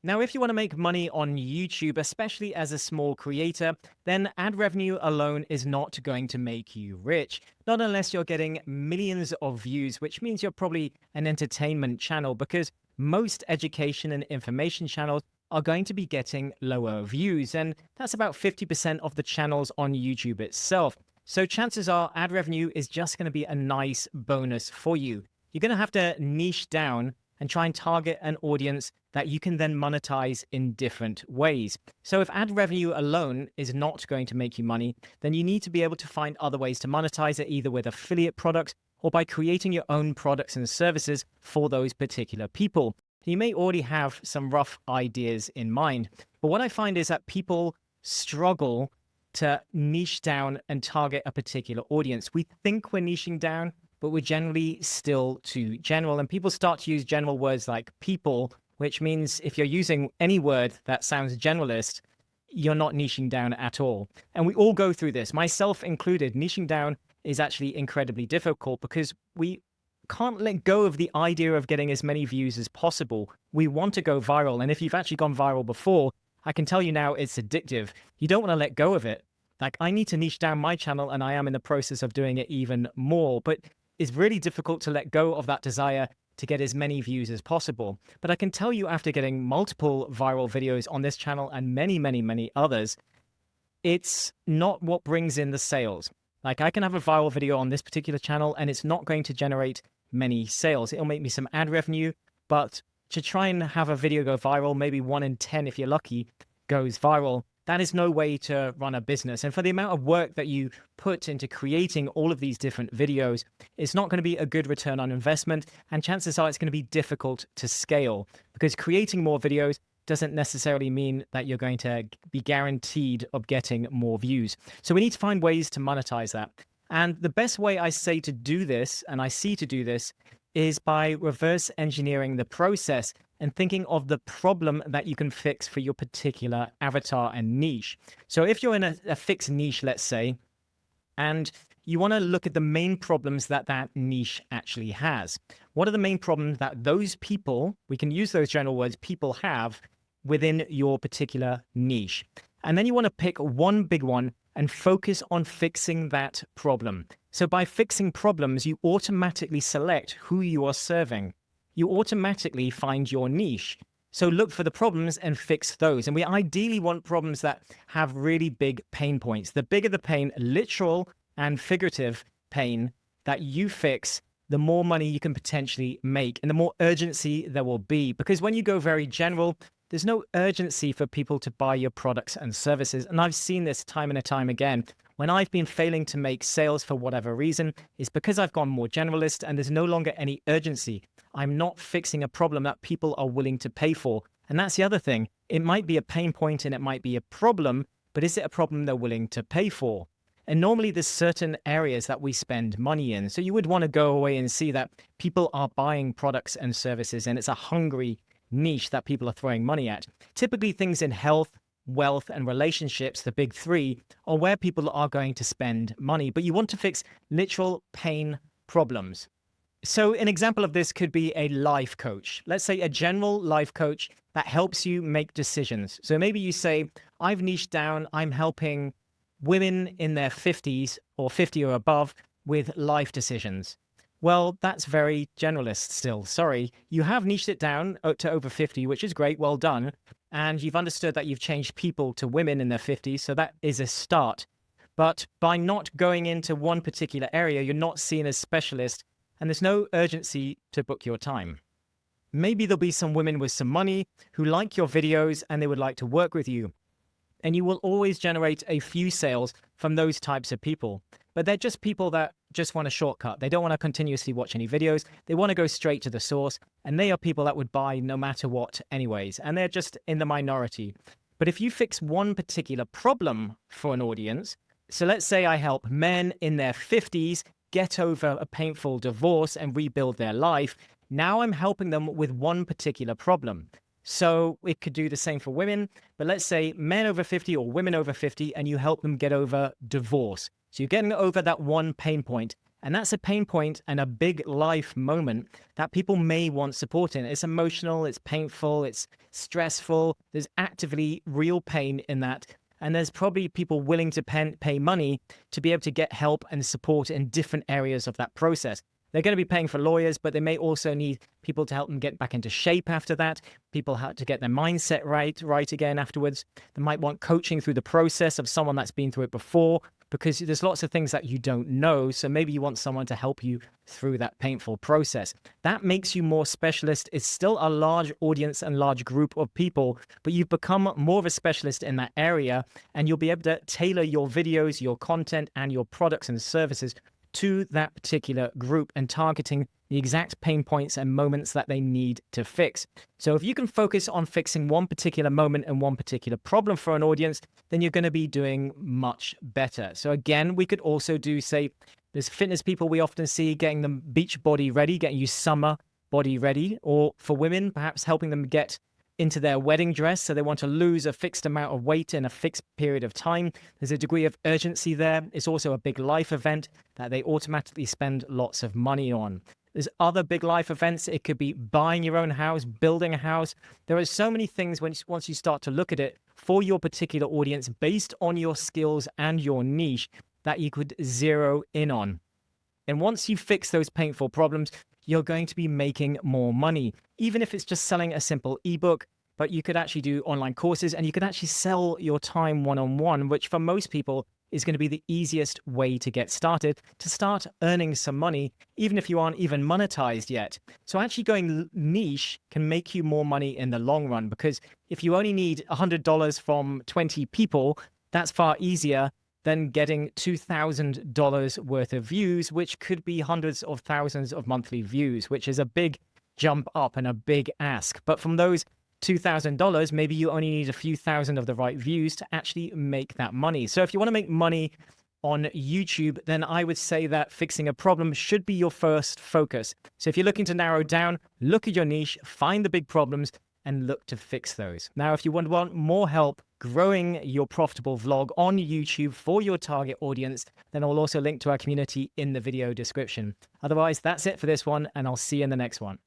Now, if you want to make money on YouTube, especially as a small creator, then ad revenue alone is not going to make you rich. Not unless you're getting millions of views, which means you're probably an entertainment channel because most education and information channels are going to be getting lower views. And that's about 50% of the channels on YouTube itself. So chances are ad revenue is just going to be a nice bonus for you. You're going to have to niche down and try and target an audience that you can then monetize in different ways. So if ad revenue alone is not going to make you money, then you need to be able to find other ways to monetize it, either with affiliate products or by creating your own products and services for those particular people. You may already have some rough ideas in mind, but what I find is that people struggle to niche down and target a particular audience. We think we're niching down, but we're generally still too general. And people start to use general words like people, which means if you're using any word that sounds generalist, you're not niching down at all. And we all go through this, myself included. Niching down is actually incredibly difficult because we can't let go of the idea of getting as many views as possible. We want to go viral. And if you've actually gone viral before, I can tell you now it's addictive. You don't want to let go of it. Like, I need to niche down my channel, and I am in the process of doing it even more. But it's really difficult to let go of that desire to get as many views as possible. But I can tell you, after getting multiple viral videos on this channel and many, many, many others, it's not what brings in the sales. Like, I can have a viral video on this particular channel and it's not going to generate many sales. It'll make me some ad revenue, but to try and have a video go viral, maybe 1 in 10, if you're lucky, goes viral. That is no way to run a business. And for the amount of work that you put into creating all of these different videos, it's not going to be a good return on investment. And chances are it's going to be difficult to scale, because creating more videos doesn't necessarily mean that you're going to be guaranteed of getting more views. So we need to find ways to monetize that. And the best way I say to do this, and I see to do this, is by reverse engineering the process and thinking of the problem that you can fix for your particular avatar and niche. So if you're in a fixed niche, let's say, and you want to look at the main problems that that niche actually has. What are the main problems that those people, we can use those general words, people have within your particular niche? And then you want to pick one big one and focus on fixing that problem. So by fixing problems, you automatically select who you are serving. You automatically find your niche. So look for the problems and fix those. And we ideally want problems that have really big pain points. The bigger the pain, literal and figurative pain, that you fix, the more money you can potentially make and the more urgency there will be. Because when you go very general, there's no urgency for people to buy your products and services. And I've seen this time and time again. When I've been failing to make sales for whatever reason, it's because I've gone more generalist and there's no longer any urgency. I'm not fixing a problem that people are willing to pay for. And that's the other thing. It might be a pain point and it might be a problem, but is it a problem they're willing to pay for? And normally there's certain areas that we spend money in. So you would want to go away and see that people are buying products and services and it's a hungry niche that people are throwing money at. Typically things in health, wealth, and relationships, the big three, are where people are going to spend money. But you want to fix literal pain problems. So an example of this could be a life coach. Let's say a general life coach that helps you make decisions. So maybe you say, I've niched down, I'm helping women in their 50s or 50 or above with life decisions. Well, that's very generalist still. Sorry. You have niched it down to over 50, which is great. Well done. And you've understood that you've changed people to women in their 50s. So that is a start. But by not going into one particular area, you're not seen as specialist and there's no urgency to book your time. Maybe there'll be some women with some money who like your videos and they would like to work with you. And you will always generate a few sales from those types of people. But they're just people that just want a shortcut. They don't want to continuously watch any videos. They want to go straight to the source. And they are people that would buy no matter what anyways. And they're just in the minority. But if you fix one particular problem for an audience, so let's say I help men in their 50s get over a painful divorce and rebuild their life. Now I'm helping them with one particular problem. So it could do the same for women, but let's say men over 50 or women over 50, and you help them get over divorce. So you're getting over that one pain point, And that's a pain point and a big life moment that people may want support in. It's emotional, it's painful, it's stressful. There's actively real pain in that. And there's probably people willing to pay money to be able to get help and support in different areas of that process. They're going to be paying for lawyers, but they may also need people to help them get back into shape after that, people how to get their mindset right again afterwards. They might want coaching through the process of someone that's been through it before, because there's lots of things that you don't know. So maybe you want someone to help you through that painful process. That makes you more specialist. It's still a large audience and large group of people, but you've become more of a specialist in that area, and you'll be able to tailor your videos, your content, and your products and services to that particular group and targeting the exact pain points and moments that they need to fix. So if you can focus on fixing one particular moment and one particular problem for an audience, then you're going to be doing much better. So again, we could also do, say, there's fitness people we often see getting them beach body ready, getting you summer body ready, or for women, perhaps helping them get into their wedding dress. So they want to lose a fixed amount of weight in a fixed period of time. There's a degree of urgency there. It's also a big life event that they automatically spend lots of money on. There's other big life events. It could be buying your own house, building a house. There are so many things once you start to look at it for your particular audience based on your skills and your niche that you could zero in on. And once you fix those painful problems, you're going to be making more money, even if it's just selling a simple ebook. But you could actually do online courses, and you could actually sell your time one-on-one, which for most people is going to be the easiest way to get started, to start earning some money, even if you aren't even monetized yet. So actually going niche can make you more money in the long run, because if you only need $100 from 20 people, that's far easier than getting $2,000 worth of views, which could be hundreds of thousands of monthly views, which is a big jump up and a big ask. But from those $2,000, maybe you only need a few thousand of the right views to actually make that money. So if you want to make money on YouTube, then I would say that fixing a problem should be your first focus. So if you're looking to narrow down, look at your niche, find the big problems, and look to fix those. Now, if you want more help growing your profitable vlog on YouTube for your target audience, then I'll also link to our community in the video description. Otherwise, that's it for this one, and I'll see you in the next one.